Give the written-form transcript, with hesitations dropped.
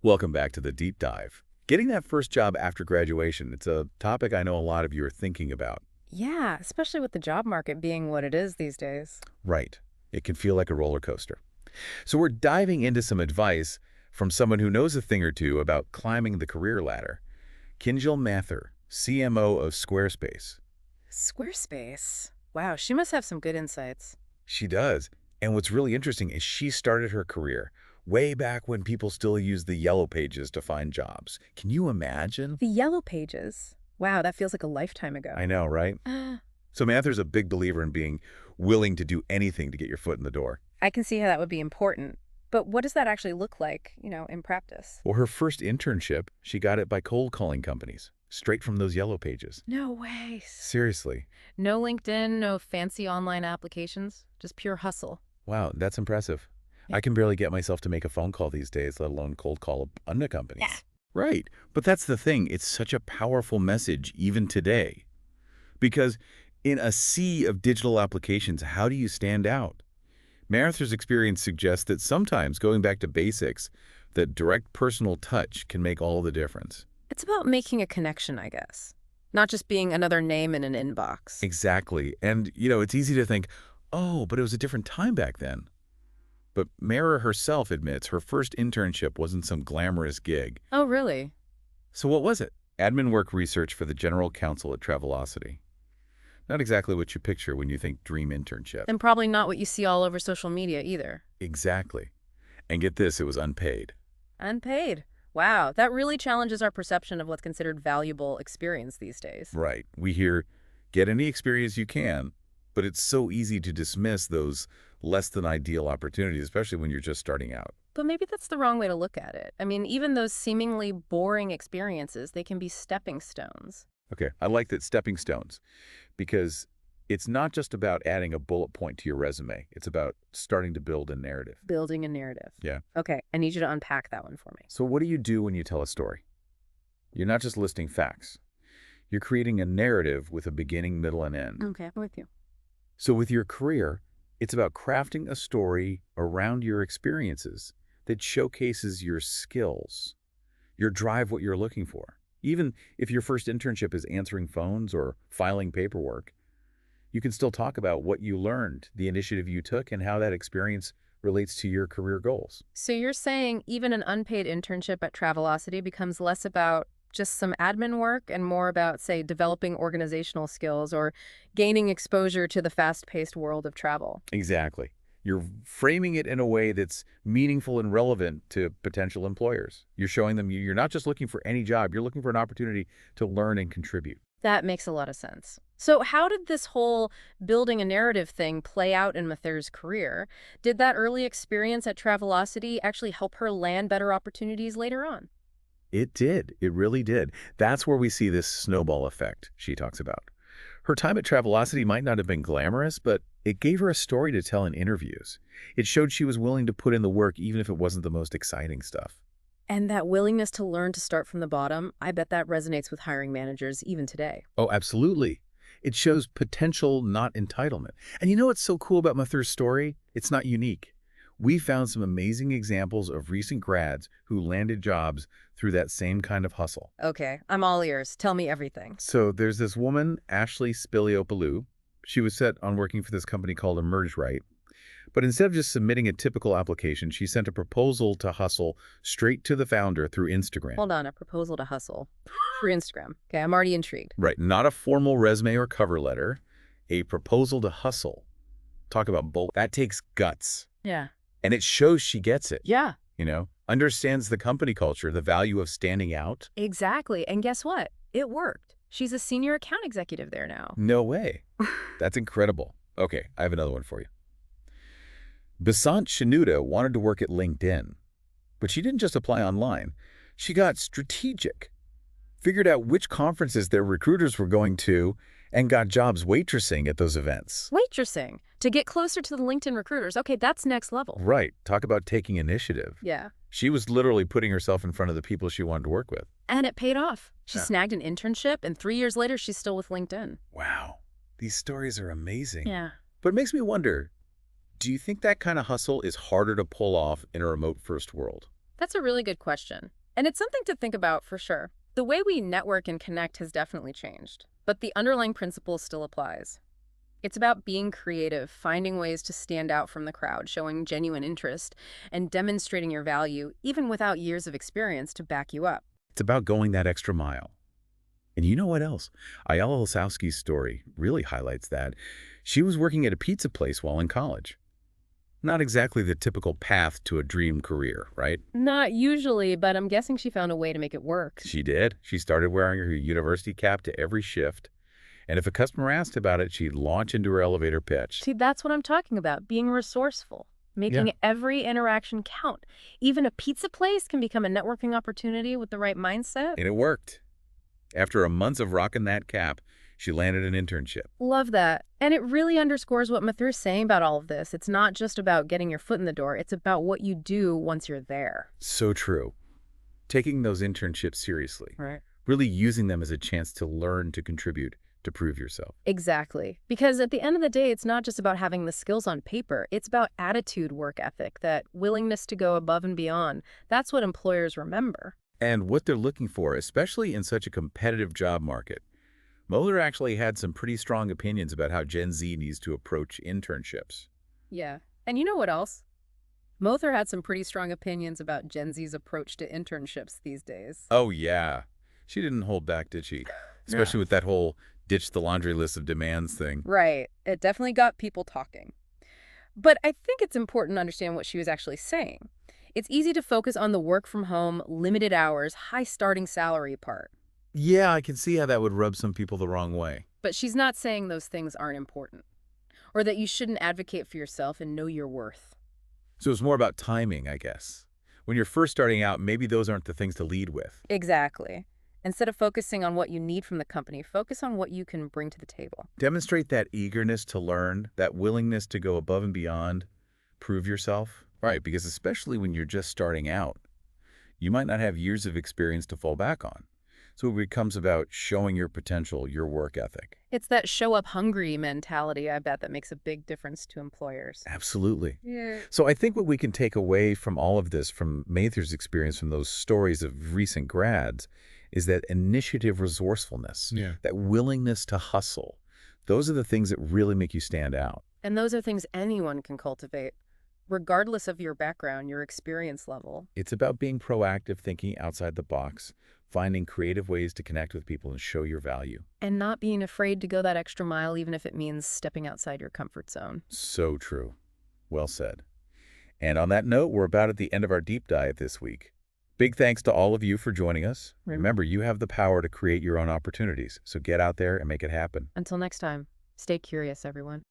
Welcome back to the deep dive. Getting that first job after graduation, it's a topic I know a lot of you are thinking about. Yeah, especially with the job market being what it is these days. Right. It can feel like a roller coaster. So we're diving into some advice from someone who knows a thing or two about climbing the career ladder. Kinjal Mathur, CMO of Squarespace. Squarespace. Wow, she must have some good insights. She does. And what's really interesting is she started her career way back when people still used the yellow pages to find jobs. Can you imagine? The yellow pages. Wow, that feels like a lifetime ago. I know, right? So Mathur's a big believer in being willing to do anything to get your foot in the door. I can see how that would be important. But what does that actually look like, in practice? Well, her first internship, she got it by cold calling companies, straight from those yellow pages. No way. Seriously. No LinkedIn, no fancy online applications, just pure hustle. Wow, that's impressive. Yeah. I can barely get myself to make a phone call these days, let alone cold call a bunch of companies. Yeah. Right. But that's the thing. It's such a powerful message even today. Because in a sea of digital applications, how do you stand out? Mathur's experience suggests that sometimes going back to basics, that direct personal touch can make all the difference. It's about making a connection, I guess. Not just being another name in an inbox. Exactly. And, it's easy to think, oh, but it was a different time back then. But Mara herself admits her first internship wasn't some glamorous gig. Oh, really? So what was it? Admin work research for the general counsel at Travelocity. Not exactly what you picture when you think dream internship. And probably not what you see all over social media either. Exactly. And get this, it was unpaid. Unpaid. Wow, that really challenges our perception of what's considered valuable experience these days. Right. We hear, get any experience you can, but it's so easy to dismiss those less than ideal opportunities, especially when you're just starting out. But maybe that's the wrong way to look at it. I mean, even those seemingly boring experiences, they can be stepping stones. Okay, I like that stepping stones, because it's not just about adding a bullet point to your resume. It's about starting to build a narrative. Building a narrative. Yeah. Okay, I need you to unpack that one for me. So what do you do when you tell a story? You're not just listing facts. You're creating a narrative with a beginning, middle, and end. Okay, I'm with you. So with your career, it's about crafting a story around your experiences that showcases your skills, your drive, what you're looking for. Even if your first internship is answering phones or filing paperwork, you can still talk about what you learned, the initiative you took, and how that experience relates to your career goals. So you're saying even an unpaid internship at Travelocity becomes less about just some admin work and more about, say, developing organizational skills or gaining exposure to the fast-paced world of travel. Exactly. You're framing it in a way that's meaningful and relevant to potential employers. You're showing them you're not just looking for any job, you're looking for an opportunity to learn and contribute. That makes a lot of sense. So how did this whole building a narrative thing play out in Mathur's career? Did that early experience at Travelocity actually help her land better opportunities later on? It did. It really did. That's where we see this snowball effect she talks about. Her time at Travelocity might not have been glamorous, but it gave her a story to tell in interviews. It showed she was willing to put in the work even if it wasn't the most exciting stuff. And that willingness to learn to start from the bottom, I bet that resonates with hiring managers even today. Oh, absolutely. It shows potential, not entitlement. And you know what's so cool about Mathur's story? It's not unique. We found some amazing examples of recent grads who landed jobs through that same kind of hustle. Okay, I'm all ears. Tell me everything. So there's this woman, Ashley Spiliopoulou. She was set on working for this company called EmergeRight. But instead of just submitting a typical application, she sent a proposal to hustle straight to the founder through Instagram. Hold on, a proposal to hustle through Instagram. Okay, I'm already intrigued. Right, not a formal resume or cover letter, a proposal to hustle. Talk about bold. That takes guts. Yeah. And it shows she gets it. Yeah. Understands the company culture, the value of standing out. Exactly. And guess what? It worked. She's a senior account executive there now. No way. That's incredible. Okay, I have another one for you. Basant Shanuda wanted to work at LinkedIn, but she didn't just apply online. She got strategic, figured out which conferences their recruiters were going to, and got jobs waitressing at those events. Waitressing. To get closer to the LinkedIn recruiters. Okay, that's next level. Right. Talk about taking initiative. Yeah. She was literally putting herself in front of the people she wanted to work with. And it paid off. She Yeah. snagged an internship, and 3 years later, she's still with LinkedIn. Wow. These stories are amazing. Yeah. But it makes me wonder, do you think that kind of hustle is harder to pull off in a remote-first world? That's a really good question. And it's something to think about for sure. The way we network and connect has definitely changed, but the underlying principle still applies. It's about being creative, finding ways to stand out from the crowd, showing genuine interest, and demonstrating your value, even without years of experience to back you up. It's about going that extra mile. And you know what else? Ayala Lisowski's story really highlights that. She was working at a pizza place while in college. Not exactly the typical path to a dream career, right? Not usually, but I'm guessing she found a way to make it work. She did. She started wearing her university cap to every shift. And if a customer asked about it, she'd launch into her elevator pitch. See, that's what I'm talking about, being resourceful, Yeah. making every interaction count. Even a pizza place can become a networking opportunity with the right mindset. And it worked. After a month of rocking that cap, she landed an internship. Love that. And it really underscores what Mathur's saying about all of this. It's not just about getting your foot in the door. It's about what you do once you're there. So true. Taking those internships seriously. Right. Really using them as a chance to learn, to contribute, to prove yourself. Exactly. Because at the end of the day, it's not just about having the skills on paper. It's about attitude, work ethic, that willingness to go above and beyond. That's what employers remember. And what they're looking for, especially in such a competitive job market. Moeller actually had some pretty strong opinions about how Gen Z needs to approach internships. Yeah. And you know what else? Mother had some pretty strong opinions about Gen Z's approach to internships these days. Oh, yeah. She didn't hold back, did she? Especially with that whole ditch the laundry list of demands thing. Right. It definitely got people talking. But I think it's important to understand what she was actually saying. It's easy to focus on the work from home, limited hours, high starting salary part. Yeah, I can see how that would rub some people the wrong way. But she's not saying those things aren't important, or that you shouldn't advocate for yourself and know your worth. So it's more about timing, I guess. When you're first starting out, maybe those aren't the things to lead with. Exactly. Instead of focusing on what you need from the company, focus on what you can bring to the table. Demonstrate that eagerness to learn, that willingness to go above and beyond, prove yourself. Right, because especially when you're just starting out, you might not have years of experience to fall back on. So it becomes about showing your potential, your work ethic. It's that show up hungry mentality, I bet, that makes a big difference to employers. Absolutely. Yeah. So I think what we can take away from all of this, from Mather's experience, from those stories of recent grads, is that initiative resourcefulness, that willingness to hustle. Those are the things that really make you stand out. And those are things anyone can cultivate, regardless of your background, your experience level. It's about being proactive, thinking outside the box, finding creative ways to connect with people and show your value. And not being afraid to go that extra mile, even if it means stepping outside your comfort zone. So true. Well said. And on that note, we're about at the end of our deep dive this week. Big thanks to all of you for joining us. Remember, you have the power to create your own opportunities, so get out there and make it happen. Until next time, stay curious, everyone.